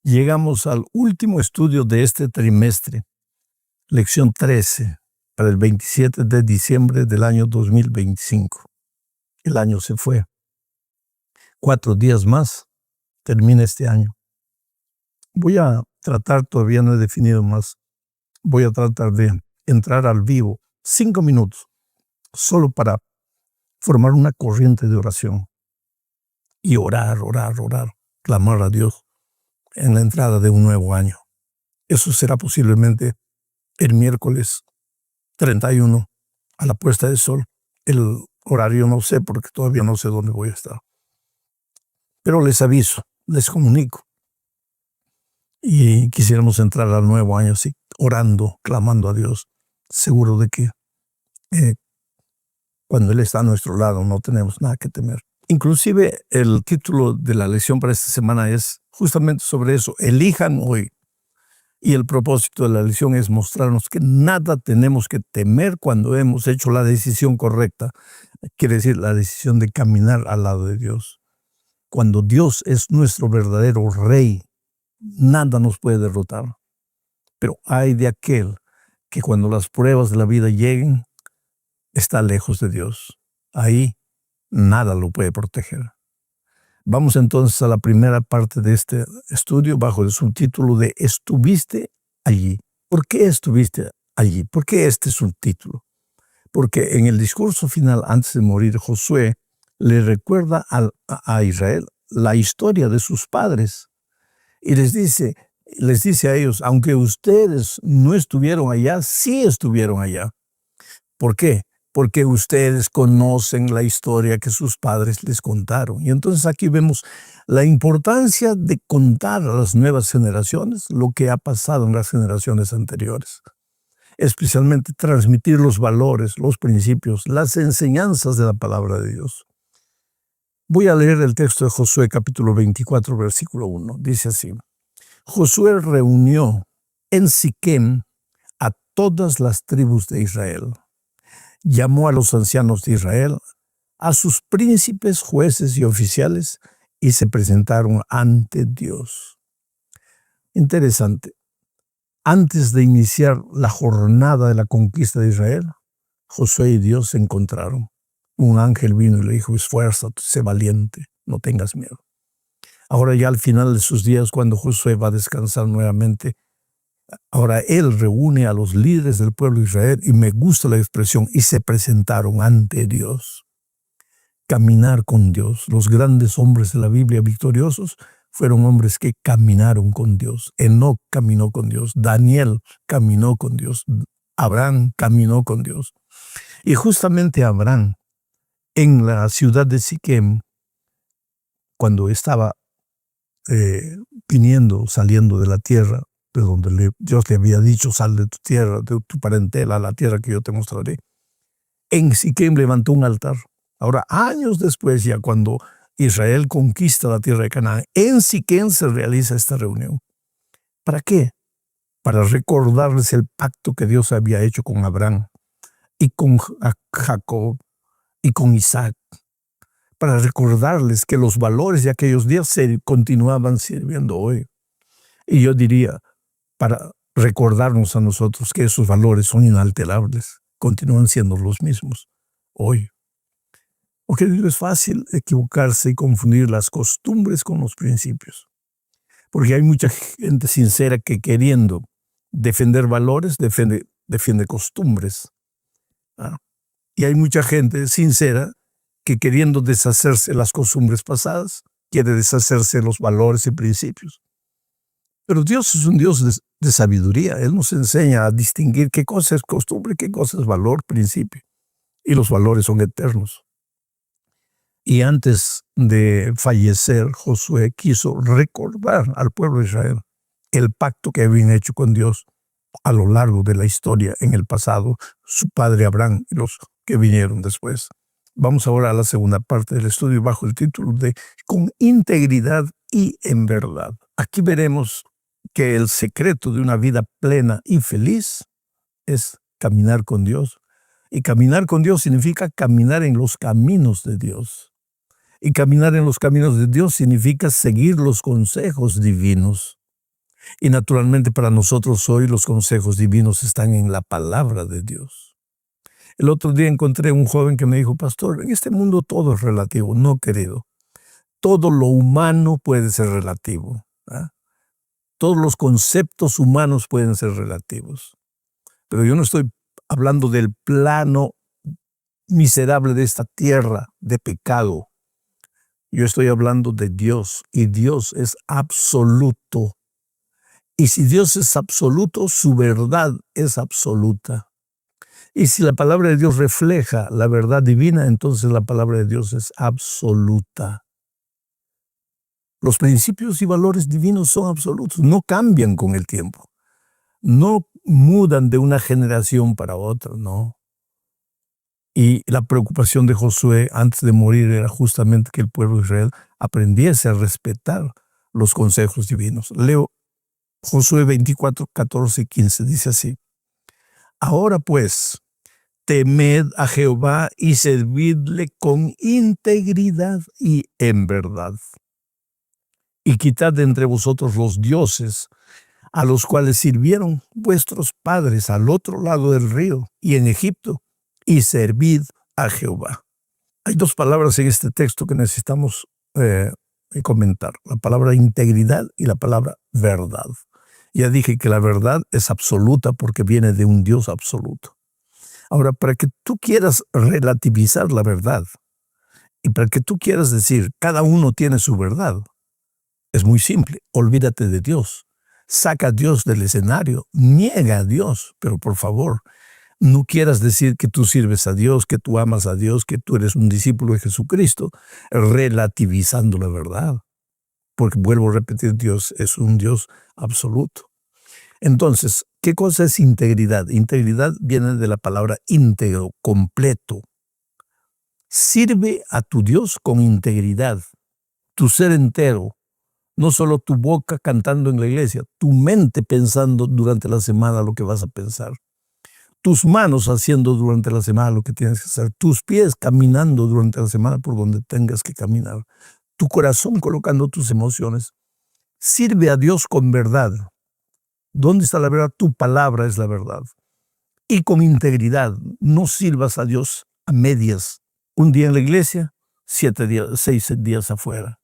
Llegamos al último estudio de este trimestre, lección 13, para el 27 de diciembre del año 2025. El año se fue. 4 días más termina este año. Voy a tratar, todavía no he definido más, voy a tratar de entrar al vivo 5 minutos, solo para formar una corriente de oración y orar, clamar a Dios en la entrada de un nuevo año. Eso será posiblemente el miércoles 31 a la puesta de sol. El horario no sé porque todavía no sé dónde voy a estar. Pero les aviso, les comunico. Y quisiéramos entrar al nuevo año así, orando, clamando a Dios, seguro de que cuando Él está a nuestro lado no tenemos nada que temer. Inclusive el título de la lección para esta semana es justamente sobre eso, elijan hoy. Y el propósito de la lección es mostrarnos que nada tenemos que temer cuando hemos hecho la decisión correcta. Quiere decir, la decisión de caminar al lado de Dios. Cuando Dios es nuestro verdadero Rey, nada nos puede derrotar. Pero hay de aquel que cuando las pruebas de la vida lleguen, está lejos de Dios. Ahí nada lo puede proteger. Vamos entonces a la primera parte de este estudio bajo el subtítulo de ¿Estuviste allí? ¿Por qué estuviste allí? ¿Por qué este subtítulo? Porque en el discurso final, antes de morir, Josué le recuerda a Israel la historia de sus padres y les dice a ellos, aunque ustedes no estuvieron allá, sí estuvieron allá. ¿Por qué? Porque ustedes conocen la historia que sus padres les contaron. Y entonces aquí vemos la importancia de contar a las nuevas generaciones lo que ha pasado en las generaciones anteriores. Especialmente transmitir los valores, los principios, las enseñanzas de la palabra de Dios. Voy a leer el texto de Josué capítulo 24, versículo 1. Dice así: Josué reunió en Siquem a todas las tribus de Israel. Llamó a los ancianos de Israel, a sus príncipes, jueces y oficiales, y se presentaron ante Dios. Interesante. Antes de iniciar la jornada de la conquista de Israel, Josué y Dios se encontraron. Un ángel vino y le dijo, esfuérzate, sé valiente, no tengas miedo. Ahora ya al final de sus días, cuando Josué va a descansar nuevamente, ahora él reúne a los líderes del pueblo de Israel y me gusta la expresión, y se presentaron ante Dios. Caminar con Dios. Los grandes hombres de la Biblia victoriosos fueron hombres que caminaron con Dios. Enoc caminó con Dios. Daniel caminó con Dios. Abraham caminó con Dios. Y justamente Abraham, en la ciudad de Siquem, cuando estaba saliendo de la tierra, de donde Dios le había dicho, sal de tu tierra, de tu parentela, a la tierra que yo te mostraré. En Siquem levantó un altar. Ahora, años después, ya cuando Israel conquista la tierra de Canaán, en Siquem se realiza esta reunión. ¿Para qué? Para recordarles el pacto que Dios había hecho con Abraham y con Jacob y con Isaac. Para recordarles que los valores de aquellos días se continuaban sirviendo hoy. Y yo diría, para recordarnos a nosotros que esos valores son inalterables, continúan siendo los mismos hoy. Porque es fácil equivocarse y confundir las costumbres con los principios. Porque hay mucha gente sincera que queriendo defender valores, defiende costumbres. Y hay mucha gente sincera que queriendo deshacerse de las costumbres pasadas, quiere deshacerse de los valores y principios. Pero Dios es un Dios de sabiduría. Él nos enseña a distinguir qué cosa es costumbre, qué cosa es valor, principio. Y los valores son eternos. Y antes de fallecer, Josué quiso recordar al pueblo de Israel el pacto que habían hecho con Dios a lo largo de la historia en el pasado, su padre Abraham y los que vinieron después. Vamos ahora a la segunda parte del estudio bajo el título de Con integridad y en verdad. Aquí veremos que el secreto de una vida plena y feliz es caminar con Dios Y caminar con Dios significa caminar en los caminos de Dios. Y caminar en los caminos de Dios significa seguir los consejos divinos. Y naturalmente para nosotros hoy los consejos divinos están en la palabra de Dios. El otro día encontré un joven que me dijo, pastor, en este mundo todo es relativo. No, querido. Todo lo humano puede ser relativo. ¿Ah? Todos los conceptos humanos pueden ser relativos. Pero yo no estoy hablando del plano miserable de esta tierra de pecado. Yo estoy hablando de Dios, y Dios es absoluto. Y si Dios es absoluto, su verdad es absoluta. Y si la palabra de Dios refleja la verdad divina, entonces la palabra de Dios es absoluta. Los principios y valores divinos son absolutos, no cambian con el tiempo. No mudan de una generación para otra, no. Y la preocupación de Josué antes de morir era justamente que el pueblo de Israel aprendiese a respetar los consejos divinos. Leo Josué 24, 14 y 15, dice así. Ahora pues, temed a Jehová y servidle con integridad y en verdad. Y quitad de entre vosotros los dioses a los cuales sirvieron vuestros padres al otro lado del río y en Egipto, y servid a Jehová. Hay dos palabras en este texto que necesitamos comentar, la palabra integridad y la palabra verdad. Ya dije que la verdad es absoluta porque viene de un Dios absoluto. Ahora, para que tú quieras relativizar la verdad y para que tú quieras decir cada uno tiene su verdad, es muy simple, olvídate de Dios. Saca a Dios del escenario, niega a Dios, pero por favor, no quieras decir que tú sirves a Dios, que tú amas a Dios, que tú eres un discípulo de Jesucristo, relativizando la verdad. Porque vuelvo a repetir, Dios es un Dios absoluto. Entonces, ¿qué cosa es integridad? Integridad viene de la palabra íntegro, completo. Sirve a tu Dios con integridad, tu ser entero. No solo tu boca cantando en la iglesia, tu mente pensando durante la semana lo que vas a pensar. Tus manos haciendo durante la semana lo que tienes que hacer. Tus pies caminando durante la semana por donde tengas que caminar. Tu corazón colocando tus emociones. Sirve a Dios con verdad. ¿Dónde está la verdad? Tu palabra es la verdad. Y con integridad. No sirvas a Dios a medias. Un día en la iglesia, 6 días afuera.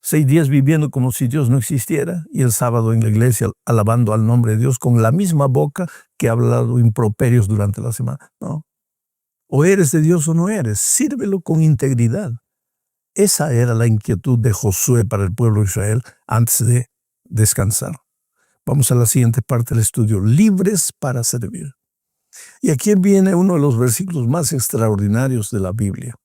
6 días viviendo como si Dios no existiera y el sábado en la iglesia alabando al nombre de Dios con la misma boca que ha hablado improperios durante la semana. No. O eres de Dios o no eres. Sírvelo con integridad. Esa era la inquietud de Josué para el pueblo de Israel antes de descansar. Vamos a la siguiente parte del estudio. Libres para servir. Y aquí viene uno de los versículos más extraordinarios de la Biblia.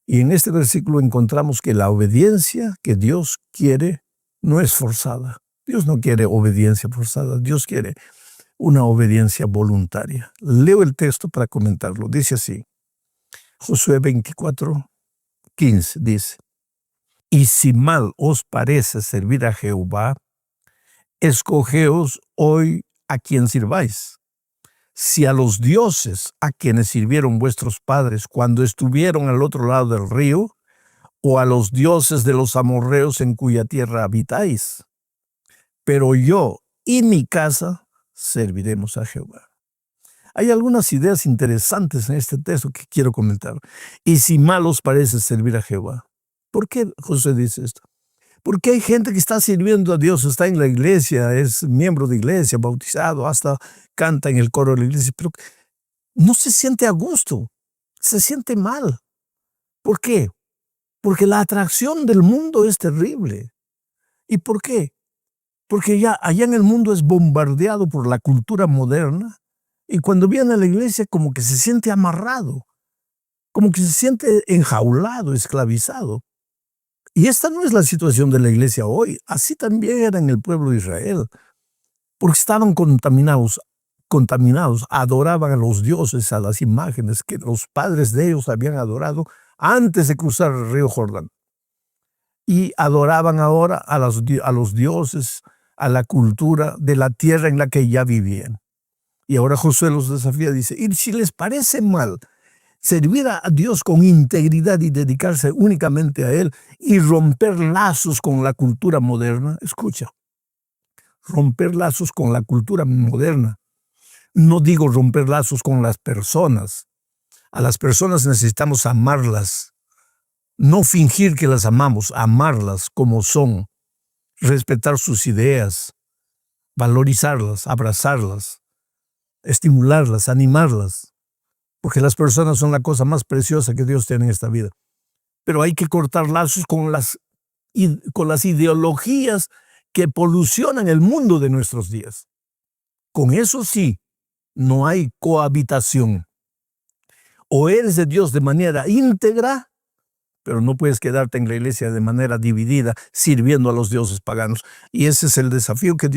Y en este versículo encontramos que la obediencia que Dios quiere no es forzada. Dios no quiere obediencia forzada. Dios quiere una obediencia voluntaria. Leo el texto para comentarlo. Dice así. Josué 24, 15 dice. Y si mal os parece servir a Jehová, escogeos hoy a quien sirváis. Si a los dioses a quienes sirvieron vuestros padres cuando estuvieron al otro lado del río, o a los dioses de los amorreos en cuya tierra habitáis. Pero yo y mi casa serviremos a Jehová. Hay algunas ideas interesantes en este texto que quiero comentar. Y si mal os parece servir a Jehová. ¿Por qué José dice esto? Porque hay gente que está sirviendo a Dios, está en la iglesia, es miembro de iglesia, bautizado, hasta canta en el coro de la iglesia, pero no se siente a gusto, se siente mal. ¿Por qué? Porque la atracción del mundo es terrible. ¿Y por qué? Porque ya allá en el mundo es bombardeado por la cultura moderna y cuando viene a la iglesia como que se siente amarrado, como que se siente enjaulado, esclavizado. Y esta no es la situación de la iglesia hoy. Así también era en el pueblo de Israel. Porque estaban contaminados, adoraban a los dioses, a las imágenes que los padres de ellos habían adorado antes de cruzar el río Jordán. Y adoraban ahora a los dioses, a la cultura de la tierra en la que ya vivían. Y ahora Josué los desafía, dice, y si les parece mal servir a Dios con integridad y dedicarse únicamente a Él y romper lazos con la cultura moderna, escucha, romper lazos con la cultura moderna. No digo romper lazos con las personas. A las personas necesitamos amarlas, no fingir que las amamos, amarlas como son, respetar sus ideas, valorizarlas, abrazarlas, estimularlas, animarlas, porque las personas son la cosa más preciosa que Dios tiene en esta vida. Pero hay que cortar lazos con las ideologías que polucionan el mundo de nuestros días. Con eso sí, no hay cohabitación. O eres de Dios de manera íntegra, pero no puedes quedarte en la iglesia de manera dividida, sirviendo a los dioses paganos. Y ese es el desafío que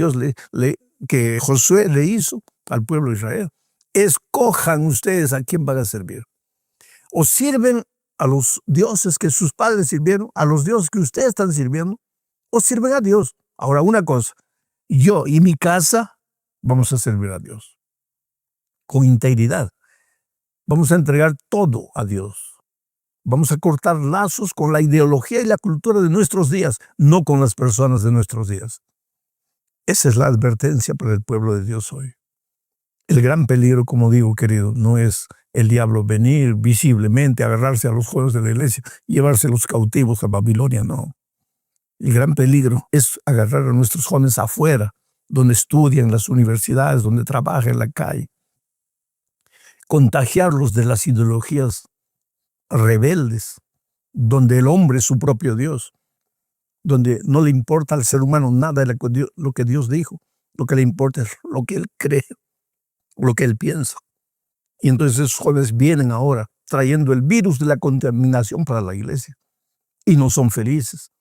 que Josué le hizo al pueblo de Israel. Escojan ustedes a quién van a servir. O sirven a los dioses que sus padres sirvieron, a los dioses que ustedes están sirviendo, o sirven a Dios. Ahora, una cosa, yo y mi casa vamos a servir a Dios con integridad. Vamos a entregar todo a Dios. Vamos a cortar lazos con la ideología y la cultura de nuestros días, no con las personas de nuestros días. Esa es la advertencia para el pueblo de Dios hoy. El gran peligro, como digo, querido, no es el diablo venir visiblemente, agarrarse a los jóvenes de la iglesia, llevárselos cautivos a Babilonia, no. El gran peligro es agarrar a nuestros jóvenes afuera, donde estudian en las universidades, donde trabajan en la calle, contagiarlos de las ideologías rebeldes, donde el hombre es su propio Dios, donde no le importa al ser humano nada de lo que Dios dijo, lo que le importa es lo que él cree, lo que él piensa. Y entonces esos jóvenes vienen ahora trayendo el virus de la contaminación para la iglesia y no son felices.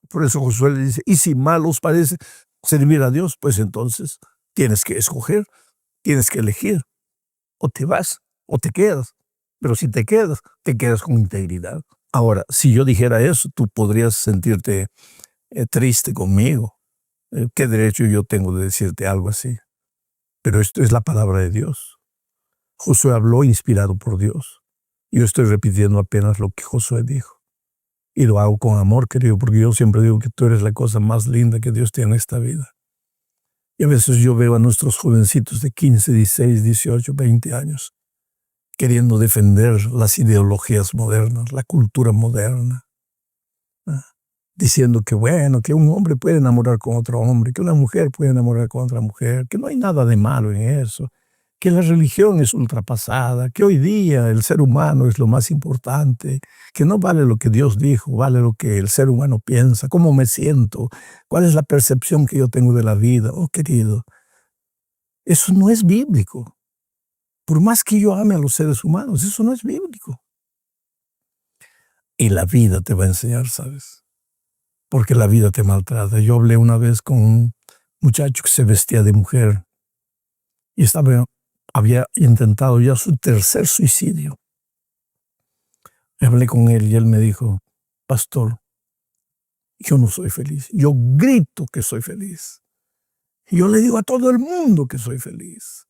Por eso Josué le dice, y si mal os parece servir a Dios, pues entonces tienes que escoger, tienes que elegir, o te vas o te quedas. Pero si te quedas con integridad. Ahora, si yo dijera eso, tú podrías sentirte triste conmigo. ¿Qué derecho yo tengo de decirte algo así? Pero esto es la palabra de Dios. Josué habló inspirado por Dios. Yo estoy repitiendo apenas lo que Josué dijo. Y lo hago con amor, querido, porque yo siempre digo que tú eres la cosa más linda que Dios tiene en esta vida. Y a veces yo veo a nuestros jovencitos de 15, 16, 18, 20 años queriendo defender las ideologías modernas, la cultura moderna, diciendo que bueno, que un hombre puede enamorar con otro hombre, que una mujer puede enamorar con otra mujer, que no hay nada de malo en eso, que la religión es ultrapasada, que hoy día el ser humano es lo más importante, que no vale lo que Dios dijo, vale lo que el ser humano piensa, cómo me siento, cuál es la percepción que yo tengo de la vida. Oh, querido, eso no es bíblico. Por más que yo ame a los seres humanos, eso no es bíblico. Y la vida te va a enseñar, ¿sabes? Porque la vida te maltrata. Yo hablé una vez con un muchacho que se vestía de mujer y había intentado ya su tercer suicidio. Y hablé con él y él me dijo, pastor, yo no soy feliz. Yo grito que soy feliz. Yo le digo a todo el mundo que soy feliz.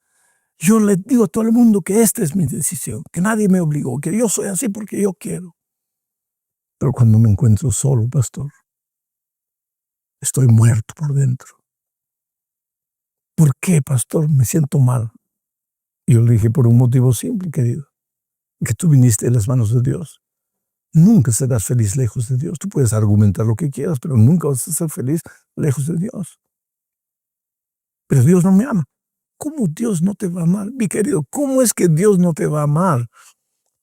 Yo le digo a todo el mundo que esta es mi decisión, que nadie me obligó, que yo soy así porque yo quiero. Pero cuando me encuentro solo, pastor, estoy muerto por dentro. ¿Por qué, pastor? Me siento mal. Y yo le dije, por un motivo simple, querido, que tú viniste de las manos de Dios. Nunca serás feliz lejos de Dios. Tú puedes argumentar lo que quieras, pero nunca vas a ser feliz lejos de Dios. Pero Dios no me ama. ¿Cómo Dios no te va a amar? Mi querido, ¿cómo es que Dios no te va a amar?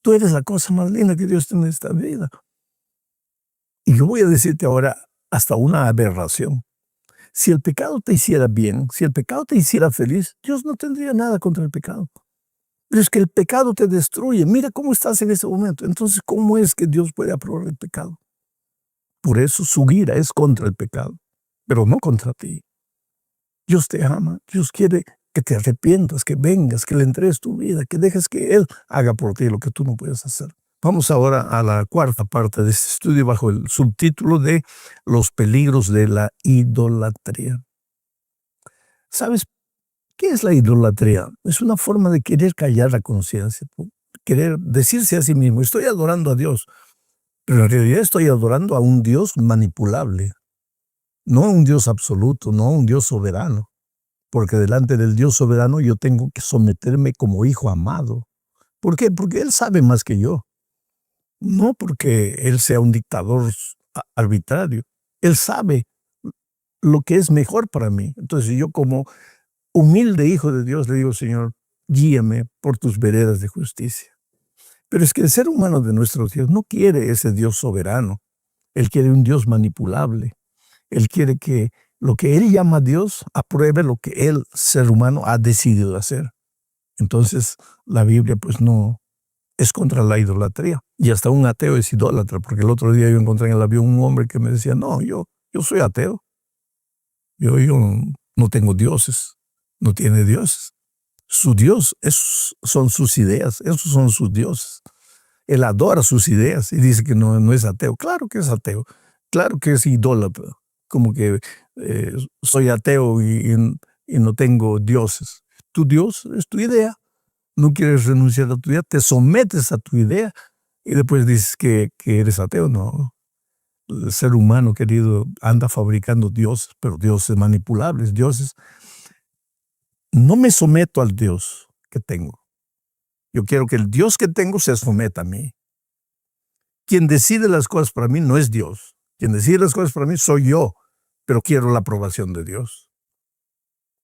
Tú eres la cosa más linda que Dios tiene en esta vida. Y yo voy a decirte ahora hasta una aberración. Si el pecado te hiciera bien, si el pecado te hiciera feliz, Dios no tendría nada contra el pecado. Pero es que el pecado te destruye. Mira cómo estás en este momento. Entonces, ¿cómo es que Dios puede aprobar el pecado? Por eso su ira es contra el pecado, pero no contra ti. Dios te ama. Dios quiere que te arrepientas, que vengas, que le entregues tu vida, que dejes que Él haga por ti lo que tú no puedes hacer. Vamos ahora a la cuarta parte de este estudio bajo el subtítulo de Los peligros de la idolatría. ¿Sabes ¿Qué es la idolatría? Es una forma de querer callar la conciencia, querer decirse a sí mismo, estoy adorando a Dios, pero en realidad estoy adorando a un Dios manipulable, no a un Dios absoluto, no a un Dios soberano, porque delante del Dios soberano yo tengo que someterme como hijo amado. ¿Por qué? Porque Él sabe más que yo, no porque Él sea un dictador arbitrario. Él sabe lo que es mejor para mí. Entonces yo como humilde hijo de Dios le digo, Señor, guíame por tus veredas de justicia. Pero es que el ser humano de nuestro Dios no quiere ese Dios soberano. Él quiere un Dios manipulable. Él quiere que lo que Él llama a Dios apruebe lo que el ser humano ha decidido hacer. Entonces la Biblia pues no es contra la idolatría. Y hasta un ateo es idólatra, porque el otro día yo encontré en el avión un hombre que me decía, no, yo soy ateo. Yo no tengo dioses, no tiene dioses. Su Dios son sus ideas, esos son sus dioses. Él adora sus ideas y dice que no es ateo. Claro que es ateo, claro que es idólatra, como que soy ateo y no tengo dioses. Tu Dios es tu idea, no quieres renunciar a tu idea, te sometes a tu idea y después dices que eres ateo. No, el ser humano, querido, anda fabricando dioses, pero dioses manipulables, dioses. No me someto al Dios que tengo. Yo quiero que el Dios que tengo se someta a mí. Quien decide las cosas para mí no es Dios. Quien decide las cosas para mí soy yo, pero quiero la aprobación de Dios.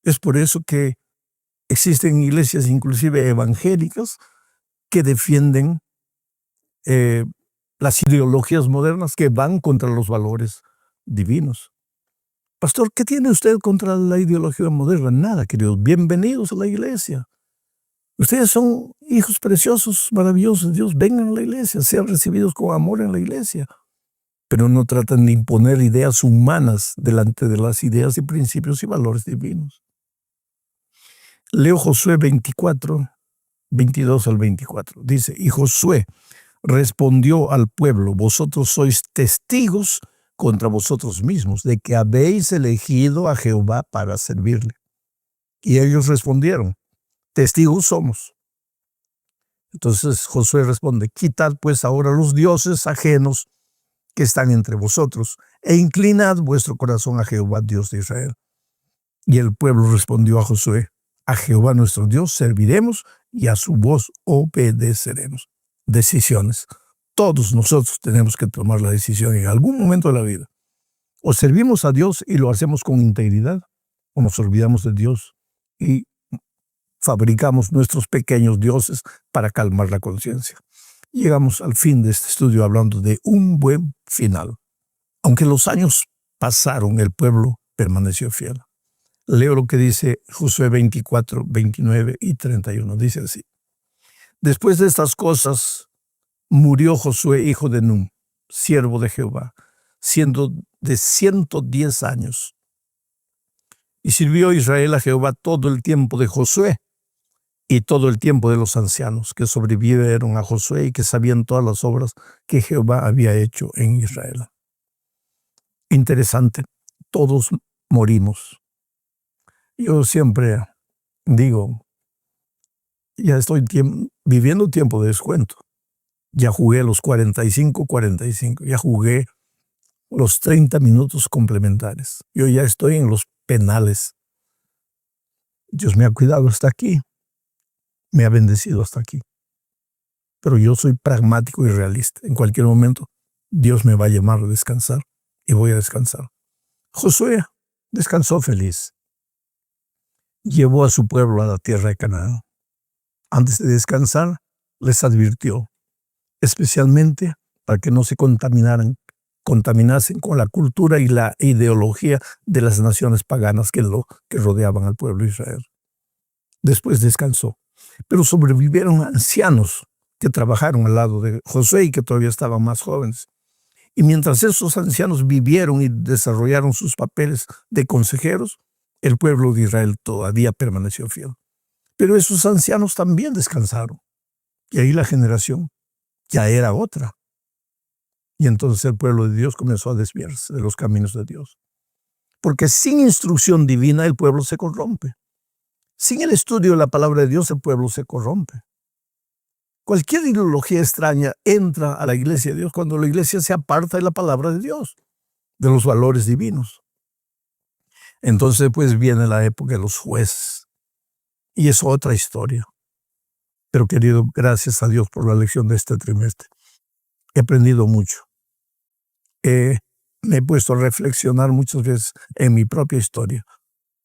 Es por eso que existen iglesias, inclusive evangélicas, que defienden las ideologías modernas que van contra los valores divinos. Pastor, ¿qué tiene usted contra la ideología moderna? Nada, queridos. Bienvenidos a la iglesia. Ustedes son hijos preciosos, maravillosos de Dios. Vengan a la iglesia, sean recibidos con amor en la iglesia. Pero no tratan de imponer ideas humanas delante de las ideas y principios y valores divinos. Leo Josué 24, 22 al 24. Dice, y Josué respondió al pueblo, vosotros sois testigos contra vosotros mismos de que habéis elegido a Jehová para servirle. Y ellos respondieron, testigos somos. Entonces Josué responde, quitad pues ahora los dioses ajenos que están entre vosotros e inclinad vuestro corazón a Jehová, Dios de Israel. Y el pueblo respondió a Josué, a Jehová nuestro Dios serviremos y a su voz obedeceremos. Decisiones. Todos nosotros tenemos que tomar la decisión en algún momento de la vida. O servimos a Dios y lo hacemos con integridad, o nos olvidamos de Dios y fabricamos nuestros pequeños dioses para calmar la conciencia. Llegamos al fin de este estudio hablando de un buen final. Aunque los años pasaron, el pueblo permaneció fiel. Leo lo que dice Josué 24, 29 y 31. Dice así. Después de estas cosas, murió Josué, hijo de Nun, siervo de Jehová, siendo de 110 años. Y sirvió Israel a Jehová todo el tiempo de Josué y todo el tiempo de los ancianos que sobrevivieron a Josué y que sabían todas las obras que Jehová había hecho en Israel. Interesante, todos morimos. Yo siempre digo, ya estoy viviendo tiempo de descuento. Ya jugué los 45, ya jugué los 30 minutos complementarios. Yo ya estoy en los penales. Dios me ha cuidado hasta aquí, me ha bendecido hasta aquí. Pero yo soy pragmático y realista. En cualquier momento, Dios me va a llamar a descansar y voy a descansar. Josué descansó feliz. Llevó a su pueblo a la tierra de Canaán. Antes de descansar, les advirtió, especialmente para que no se contaminasen con la cultura y la ideología de las naciones paganas que rodeaban al pueblo de Israel. Después descansó, pero sobrevivieron ancianos que trabajaron al lado de Josué y que todavía estaban más jóvenes. Y mientras esos ancianos vivieron y desarrollaron sus papeles de consejeros, el pueblo de Israel todavía permaneció fiel. Pero esos ancianos también descansaron. Y ahí la generación ya era otra. Y entonces el pueblo de Dios comenzó a desviarse de los caminos de Dios. Porque sin instrucción divina el pueblo se corrompe. Sin el estudio de la palabra de Dios, el pueblo se corrompe. Cualquier ideología extraña entra a la iglesia de Dios cuando la iglesia se aparta de la palabra de Dios, de los valores divinos. Entonces, pues viene la época de los jueces. Y es otra historia. Pero querido, gracias a Dios por la lección de este trimestre. He aprendido mucho. Me he puesto a reflexionar muchas veces en mi propia historia,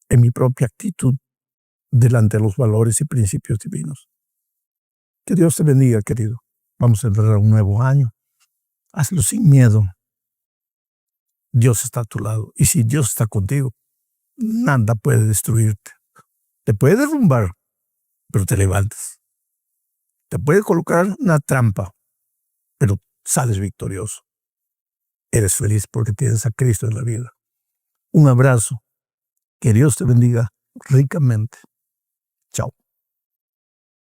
en mi propia actitud delante de los valores y principios divinos. Que Dios te bendiga, querido. Vamos a entrar a un nuevo año. Hazlo sin miedo. Dios está a tu lado. Y si Dios está contigo, nada puede destruirte. Te puede derrumbar, pero te levantas. Te puede colocar una trampa, pero sales victorioso. Eres feliz porque tienes a Cristo en la vida. Un abrazo. Que Dios te bendiga ricamente. Chao.